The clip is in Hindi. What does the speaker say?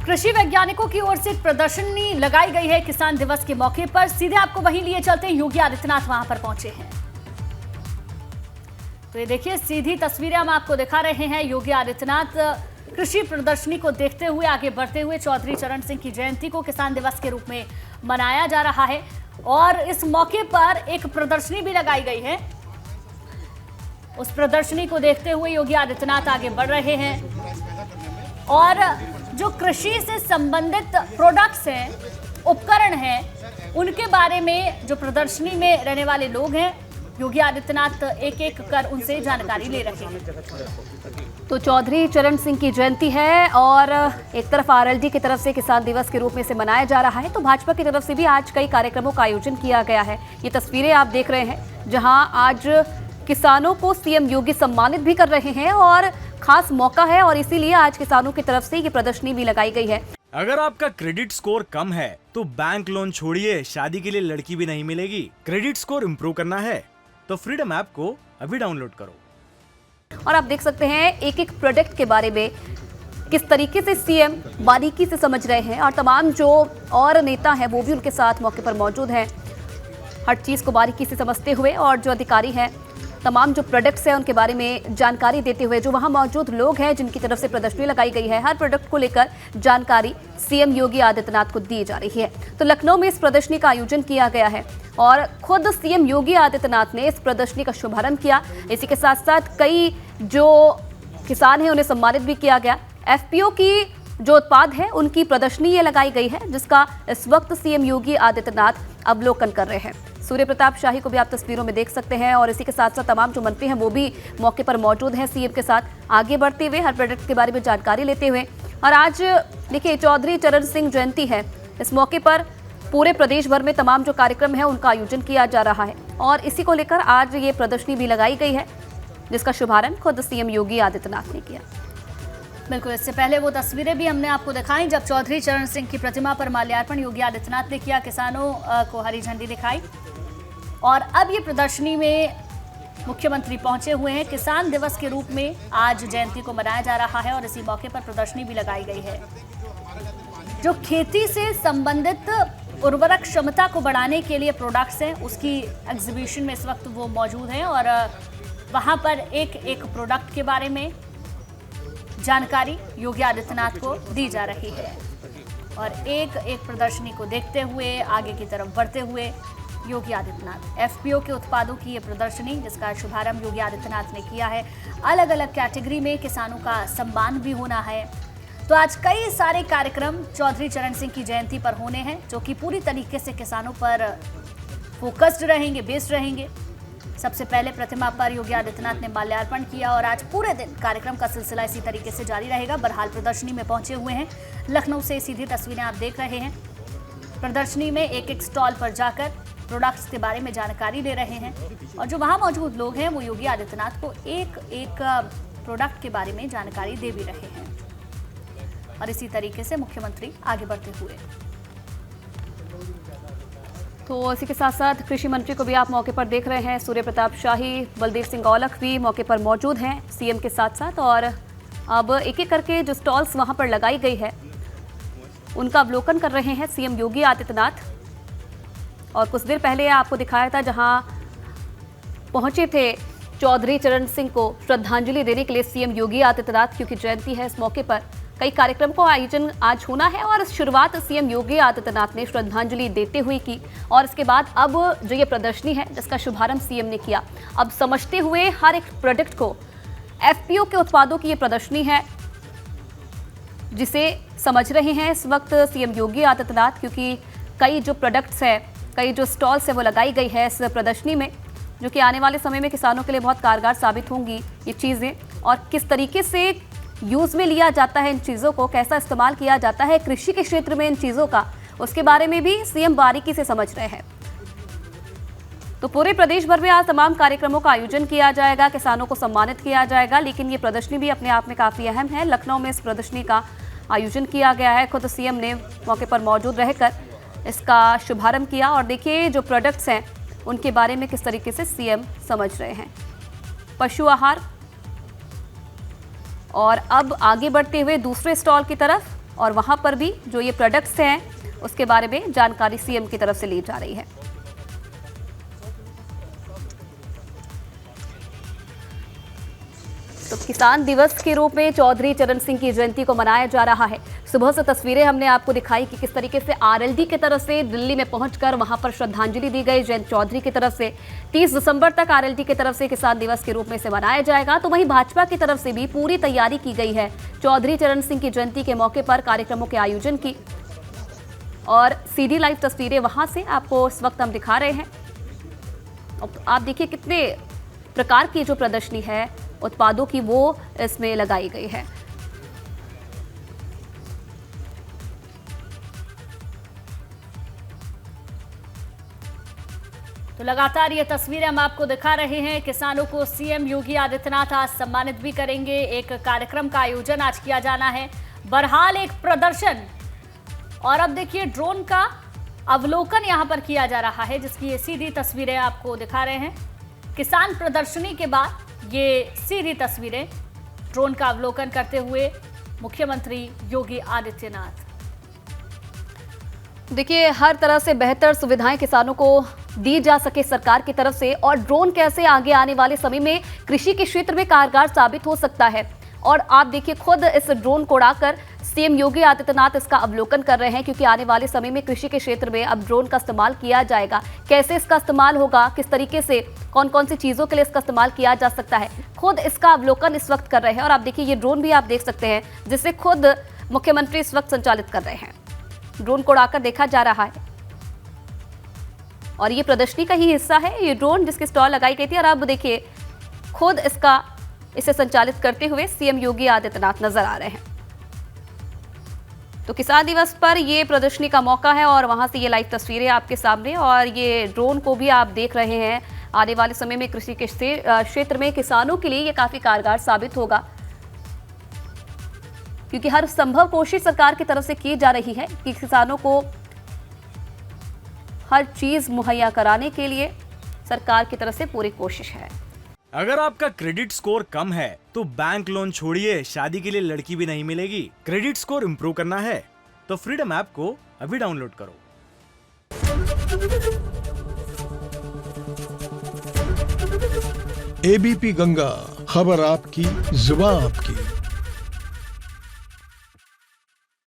कृषि वैज्ञानिकों की ओर से एक प्रदर्शनी लगाई गई है किसान दिवस के मौके पर। सीधे आपको वहीं लिए चलते हैं, योगी आदित्यनाथ वहां पर पहुंचे हैं। तो ये देखिए, सीधी तस्वीरें हम आपको दिखा रहे हैं। योगी आदित्यनाथ कृषि प्रदर्शनी को देखते हुए आगे बढ़ते हुए चौधरी चरण सिंह की जयंती को किसान दिवस के रूप में मनाया जा रहा है और इस मौके पर एक प्रदर्शनी भी लगाई गई है। उस प्रदर्शनी को देखते हुए योगी आदित्यनाथ आगे बढ़ रहे हैं और जो कृषि से संबंधित प्रोडक्ट्स हैं, उपकरण हैं, उनके बारे में जो प्रदर्शनी में रहने वाले लोग हैं, योगी आदित्यनाथ एक एक कर उनसे जानकारी ले रहे हैं। तो चौधरी चरण सिंह की जयंती है और एक तरफ आरएलडी की तरफ से किसान दिवस के रूप में से मनाया जा रहा है, तो भाजपा की तरफ से भी आज कई कार्यक्रमों का आयोजन किया गया है। ये तस्वीरें आप देख रहे हैं जहां आज किसानों को सीएम योगी सम्मानित भी कर रहे हैं और खास मौका है और इसीलिए आज किसानों की तरफ से ये प्रदर्शनी भी लगाई गई है। अगर आपका क्रेडिट स्कोर कम है तो बैंक लोन छोड़िए, शादी के लिए लड़की भी नहीं मिलेगी। क्रेडिट स्कोर इम्प्रूव करना है तो फ्रीडम ऐप को अभी डाउनलोड करो। और आप देख सकते हैं एक एक प्रोडक्ट के बारे में किस तरीके से सीएम बारीकी से समझ रहे हैं और तमाम जो और नेता हैं वो भी उनके साथ मौके पर मौजूद हैं, हर चीज को बारीकी से समझते हुए। और जो अधिकारी हैं, तमाम जो प्रोडक्ट्स हैं उनके बारे में जानकारी देते हुए, जो वहां मौजूद लोग हैं जिनकी तरफ से प्रदर्शनी लगाई गई है, हर प्रोडक्ट को लेकर जानकारी सीएम योगी आदित्यनाथ को दी जा रही है। तो लखनऊ में इस प्रदर्शनी का आयोजन किया गया है और खुद सीएम योगी आदित्यनाथ ने इस प्रदर्शनी का शुभारंभ किया। इसी के साथ साथ कई जो किसान हैं उन्हें सम्मानित भी किया गया। एफपीओ की जो उत्पाद है उनकी प्रदर्शनी ये लगाई गई है, जिसका इस वक्त सीएम योगी आदित्यनाथ अवलोकन कर रहे हैं। सूर्य प्रताप शाही को भी आप तस्वीरों में देख सकते हैं और इसी के साथ साथ तमाम जो मंत्री हैं वो भी मौके पर मौजूद हैं, सीएम के साथ आगे बढ़ते हुए, हर प्रोडक्ट के बारे में जानकारी लेते हुए। और आज देखिए चौधरी चरण सिंह जयंती है, इस मौके पर पूरे प्रदेश भर में तमाम जो कार्यक्रम है उनका आयोजन किया जा रहा है और इसी को लेकर आज ये प्रदर्शनी भी लगाई गई है, जिसका शुभारंभ खुद सीएम योगी आदित्यनाथ ने किया। बिल्कुल, इससे पहले वो तस्वीरें भी हमने आपको दिखाई जब चौधरी चरण सिंह की प्रतिमा पर माल्यार्पण योगी आदित्यनाथ ने किया, किसानों को हरी झंडी दिखाई और अब ये प्रदर्शनी में मुख्यमंत्री पहुंचे हुए हैं। किसान दिवस के रूप में आज जयंती को मनाया जा रहा है और इसी मौके पर प्रदर्शनी भी लगाई गई है। जो खेती से संबंधित उर्वरक क्षमता को बढ़ाने के लिए प्रोडक्ट्स हैं, उसकी एग्जीबिशन में इस वक्त वो मौजूद हैं और वहां पर एक एक प्रोडक्ट के बारे में जानकारी योगी आदित्यनाथ को दी जा रही है और एक एक प्रदर्शनी को देखते हुए आगे की तरफ बढ़ते हुए योगी आदित्यनाथ। एफपीओ के उत्पादों की ये प्रदर्शनी, जिसका शुभारंभ योगी आदित्यनाथ ने किया है। अलग अलग कैटेगरी में किसानों का सम्मान भी होना है। तो आज कई सारे कार्यक्रम चौधरी चरण सिंह की जयंती पर होने हैं, जो कि पूरी तरीके से किसानों पर फोकस्ड रहेंगे, बेस्ड रहेंगे। सबसे पहले प्रतिमा पर योगी आदित्यनाथ ने माल्यार्पण किया और आज पूरे दिन कार्यक्रम का सिलसिला इसी तरीके से जारी रहेगा। बहरहाल प्रदर्शनी में पहुंचे हुए हैं, लखनऊ से सीधी तस्वीरें आप देख रहे हैं। प्रदर्शनी में एक एक स्टॉल पर जाकर प्रोडक्ट्स के बारे में जानकारी ले रहे हैं और जो वहां मौजूद लोग हैं वो योगी आदित्यनाथ को एक एक प्रोडक्ट के बारे में जानकारी दे भी रहे हैं और इसी तरीके से मुख्यमंत्री आगे बढ़ते हुए। तो इसी के साथ साथ कृषि मंत्री को भी आप मौके पर देख रहे हैं। सूर्य प्रताप शाही, बलदेव सिंह औलख भी मौके पर मौजूद हैं सीएम के साथ साथ और अब एक एक करके जो स्टॉल्स वहां पर लगाई गई है उनका अवलोकन कर रहे हैं सीएम योगी आदित्यनाथ। और कुछ देर पहले आपको दिखाया था जहां पहुंचे थे चौधरी चरण सिंह को श्रद्धांजलि देने के लिए सीएम योगी आदित्यनाथ, क्योंकि जयंती है। इस मौके पर कई कार्यक्रम का आयोजन आज होना है और शुरुआत सीएम योगी आदित्यनाथ ने श्रद्धांजलि देते हुए की और इसके बाद अब जो ये प्रदर्शनी है जिसका शुभारंभ सीएम ने किया, अब समझते हुए हर एक प्रोडक्ट को, एफपीओ के उत्पादों की ये प्रदर्शनी है जिसे समझ रहे हैं इस वक्त सीएम योगी आदित्यनाथ, क्योंकि कई जो प्रोडक्ट्स हैं, कई जो स्टॉल्स है वो लगाई गई है इस प्रदर्शनी में, जो कि आने वाले समय में किसानों के लिए बहुत कारगर साबित होंगी ये चीज़ें और किस तरीके से यूज़ में लिया जाता है इन चीज़ों को, कैसा इस्तेमाल किया जाता है कृषि के क्षेत्र में इन चीज़ों का, उसके बारे में भी सीएम बारीकी से समझ रहे हैं। तो पूरे प्रदेश भर में आज तमाम कार्यक्रमों का आयोजन किया जाएगा, किसानों को सम्मानित किया जाएगा, लेकिन ये प्रदर्शनी भी अपने आप में काफ़ी अहम है। लखनऊ में इस प्रदर्शनी का आयोजन किया गया है, खुद सीएम ने मौके पर मौजूद रहकर इसका शुभारंभ किया और देखिए जो प्रोडक्ट्स हैं उनके बारे में किस तरीके से सीएम समझ रहे हैं। पशु आहार और अब आगे बढ़ते हुए दूसरे स्टॉल की तरफ और वहां पर भी जो ये प्रोडक्ट्स हैं उसके बारे में जानकारी सीएम की तरफ से ली जा रही है। तो किसान दिवस के रूप में चौधरी चरण सिंह की जयंती को मनाया जा रहा है। सुबह से तस्वीरें हमने आपको दिखाई कि किस तरीके से आरएलडी की तरफ से दिल्ली में पहुंचकर वहां पर श्रद्धांजलि दी गई जयंत चौधरी की तरफ से। 30 दिसंबर तक आरएलडी की तरफ से किसान दिवस के रूप में इसे मनाया जाएगा। तो वहीं भाजपा की तरफ से भी पूरी तैयारी की गई है चौधरी चरण सिंह की जयंती के मौके पर कार्यक्रमों के आयोजन की, और सीधी लाइव तस्वीरें वहां से आपको इस वक्त हम दिखा रहे हैं। आप देखिए कितने प्रकार की जो प्रदर्शनी है उत्पादों की वो इसमें लगाई गई है। तो लगातार ये तस्वीरें हम आपको दिखा रहे हैं। किसानों को सीएम योगी आदित्यनाथ आज सम्मानित भी करेंगे। एक कार्यक्रम का आयोजन आज किया जाना है, बहरहाल एक प्रदर्शन। और अब देखिए ड्रोन का अवलोकन यहां पर किया जा रहा है, जिसकी ये सीधी तस्वीरें आपको दिखा रहे हैं। किसान प्रदर्शनी के बाद ये सीधी तस्वीरें ड्रोन का अवलोकन करते हुए मुख्यमंत्री योगी आदित्यनाथ। देखिए हर तरह से बेहतर सुविधाएं किसानों को दी जा सके सरकार की तरफ से, और ड्रोन कैसे आगे आने वाले समय में कृषि के क्षेत्र में कारगर साबित हो सकता है। और आप देखिए खुद इस ड्रोन को उड़ाकर सीएम योगी आदित्यनाथ इसका अवलोकन कर रहे हैं, क्योंकि आने वाले समय में कृषि के क्षेत्र में अब ड्रोन का इस्तेमाल किया जाएगा। कैसे इसका इस्तेमाल होगा, किस तरीके से कौन कौन सी चीज़ों के लिए इसका इस्तेमाल किया जा सकता है, खुद इसका अवलोकन इस वक्त कर रहे हैं। और आप देखिए ये ड्रोन भी आप देख सकते हैं जिसे खुद मुख्यमंत्री इस वक्त संचालित कर रहे हैं। ड्रोन को उड़ाकर देखा जा रहा है और ये प्रदर्शनी का ही हिस्सा है ये ड्रोन जिसकी स्टॉल लगाई गई थी। और अब देखिए खुद इसे संचालित करते हुए सीएम योगी आदित्यनाथ नजर आ रहे हैं। तो किसान दिवस पर ये प्रदर्शनी का मौका है और वहां से ये लाइव तस्वीरें आपके सामने, और ये ड्रोन को भी आप देख रहे हैं। आने वाले समय में कृषि के क्षेत्र में किसानों के लिए ये काफी कारगर साबित होगा, क्योंकि हर संभव कोशिश सरकार की तरफ से की जा रही है कि किसानों को हर चीज मुहैया कराने के लिए सरकार की तरफ से पूरी कोशिश है। अगर आपका क्रेडिट स्कोर कम है तो बैंक लोन छोड़िए, शादी के लिए लड़की भी नहीं मिलेगी। क्रेडिट स्कोर इम्प्रूव करना है तो फ्रीडम ऐप को अभी डाउनलोड करो। एबीपी गंगा, खबर आपकी, जुबान आपकी।